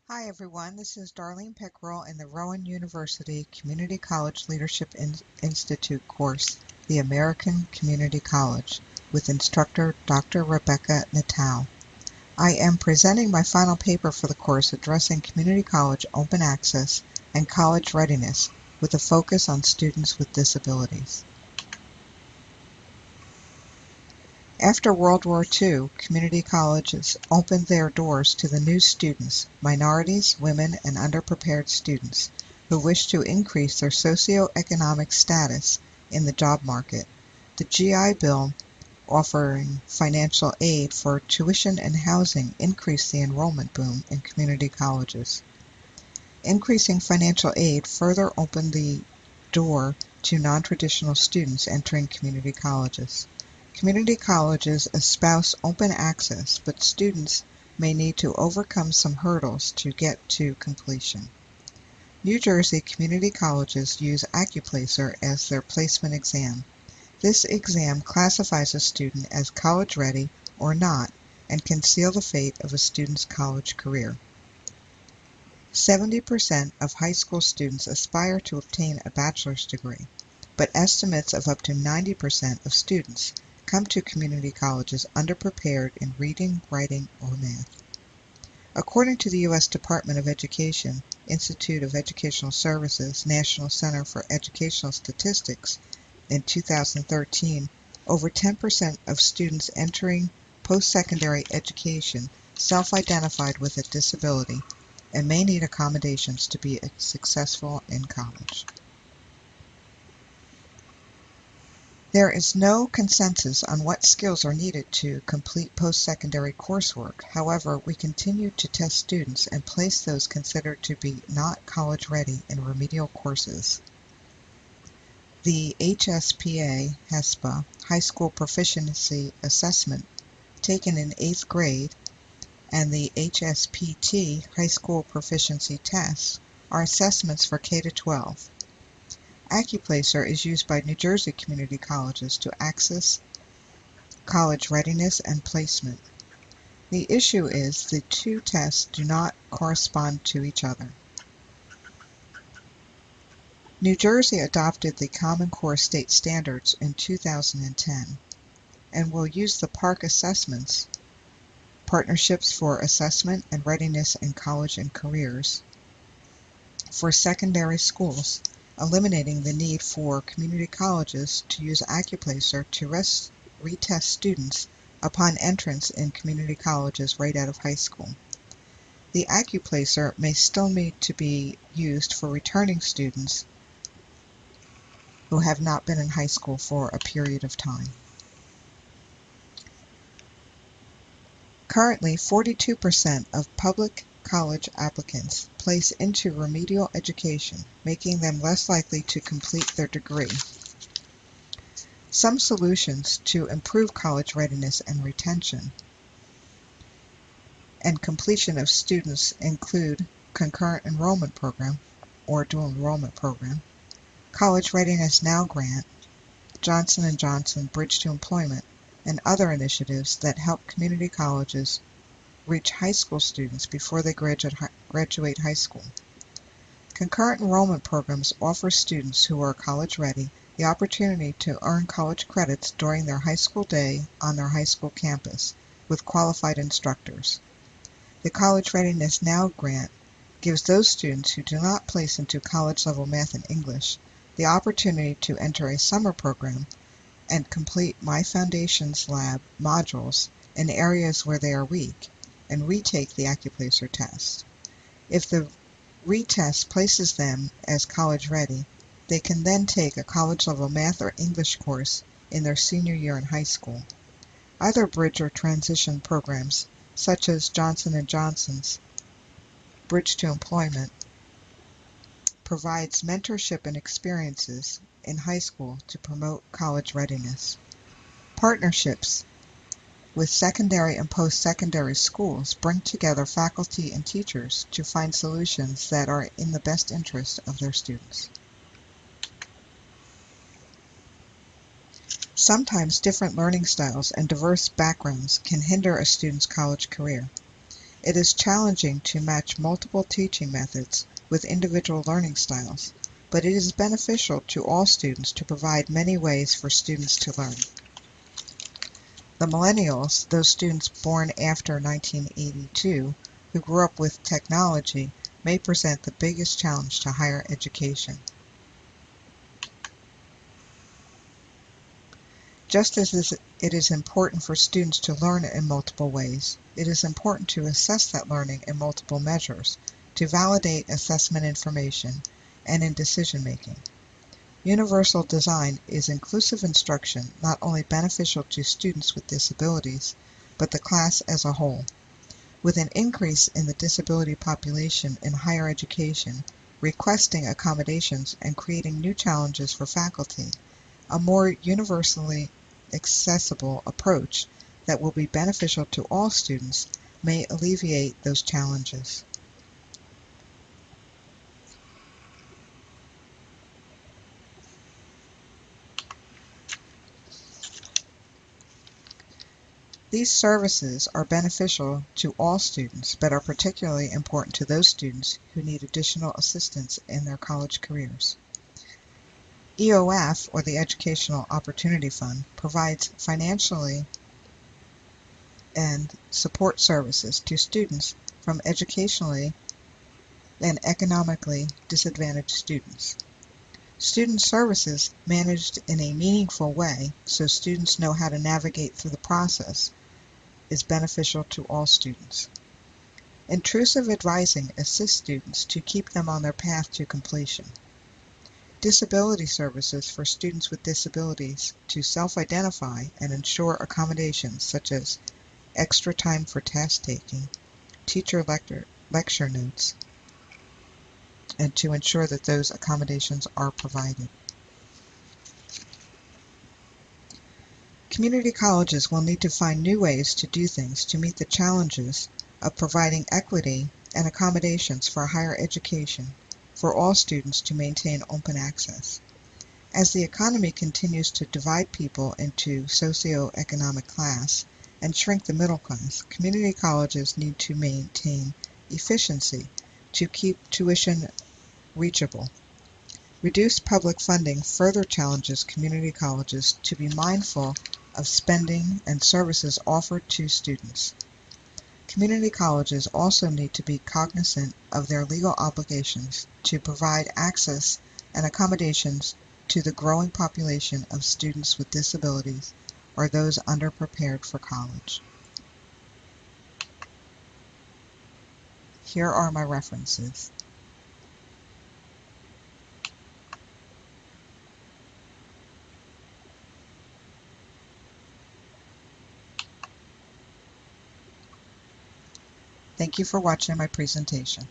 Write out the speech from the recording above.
Hi everyone, this is Darlene Pickerell in the Rowan University Community College Leadership Institute course, The American Community College, with instructor Dr. Rebecca Natal. I am presenting my final paper for the course addressing community college open access and college readiness with a focus on students with disabilities. After World War II, community colleges opened their doors to the new students, minorities, women, and underprepared students, who wished to increase their socioeconomic status in the job market. The GI Bill, offering financial aid for tuition and housing, increased the enrollment boom in community colleges. Increasing financial aid further opened the door to non-traditional students entering community colleges. Community colleges espouse open access, but students may need to overcome some hurdles to get to completion. New Jersey community colleges use Accuplacer as their placement exam. This exam classifies a student as college ready or not and can seal the fate of a student's college career. 70% of high school students aspire to obtain a bachelor's degree, but estimates of up to 90% of students come to community colleges underprepared in reading, writing, or math. According to the U.S. Department of Education, Institute of Educational Services, National Center for Educational Statistics, in 2013, over 10% of students entering post-secondary education self-identified with a disability and may need accommodations to be successful in college. There is no consensus on what skills are needed to complete post-secondary coursework. However, we continue to test students and place those considered to be not college-ready in remedial courses. The HSPA High School Proficiency Assessment, taken in 8th grade, and the HSPT High School Proficiency Tests are assessments for K-12. Accuplacer is used by New Jersey community colleges to access college readiness and placement. The issue is the two tests do not correspond to each other. New Jersey adopted the Common Core State Standards in 2010 and will use the PARCC assessments, Partnerships for Assessment and Readiness in College and Careers, for secondary schools, eliminating the need for community colleges to use Accuplacer to retest students upon entrance in community colleges right out of high school. The Accuplacer may still need to be used for returning students who have not been in high school for a period of time. Currently, 42% of public college applicants place into remedial education, making them less likely to complete their degree. Some solutions to improve college readiness and retention and completion of students include concurrent enrollment program or dual enrollment program, College Readiness Now grant, Johnson & Johnson Bridge to Employment, and other initiatives that help community colleges reach high school students before they graduate high school. Concurrent enrollment programs offer students who are college ready the opportunity to earn college credits during their high school day on their high school campus with qualified instructors. The College Readiness Now grant gives those students who do not place into college-level math and English the opportunity to enter a summer program and complete My Foundations Lab modules in areas where they are weak and retake the Accuplacer test. If the retest places them as college ready, they can then take a college-level math or English course in their senior year in high school. Other bridge or transition programs, such as Johnson & Johnson's Bridge to Employment, provides mentorship and experiences in high school to promote college readiness. Partnerships with secondary and post-secondary schools bring together faculty and teachers to find solutions that are in the best interest of their students. Sometimes different learning styles and diverse backgrounds can hinder a student's college career. It is challenging to match multiple teaching methods with individual learning styles, but it is beneficial to all students to provide many ways for students to learn. The millennials, those students born after 1982, who grew up with technology, may present the biggest challenge to higher education. Just as it is important for students to learn in multiple ways, it is important to assess that learning in multiple measures, to validate assessment information, and in decision making. Universal design is inclusive instruction not only beneficial to students with disabilities, but the class as a whole. With an increase in the disability population in higher education, requesting accommodations and creating new challenges for faculty, a more universally accessible approach that will be beneficial to all students may alleviate those challenges. These services are beneficial to all students, but are particularly important to those students who need additional assistance in their college careers. EOF, or the Educational Opportunity Fund, provides financially and support services to students from educationally and economically disadvantaged students. Student services managed in a meaningful way so students know how to navigate through the process is beneficial to all students. Intrusive advising assists students to keep them on their path to completion. Disability services for students with disabilities to self-identify and ensure accommodations such as extra time for task taking, teacher lecture notes, and to ensure that those accommodations are provided. Community colleges will need to find new ways to do things to meet the challenges of providing equity and accommodations for higher education for all students to maintain open access. As the economy continues to divide people into socioeconomic class and shrink the middle class, community colleges need to maintain efficiency to keep tuition reachable. Reduced public funding further challenges community colleges to be mindful of spending and services offered to students. Community colleges also need to be cognizant of their legal obligations to provide access and accommodations to the growing population of students with disabilities or those underprepared for college. Here are my references. Thank you for watching my presentation.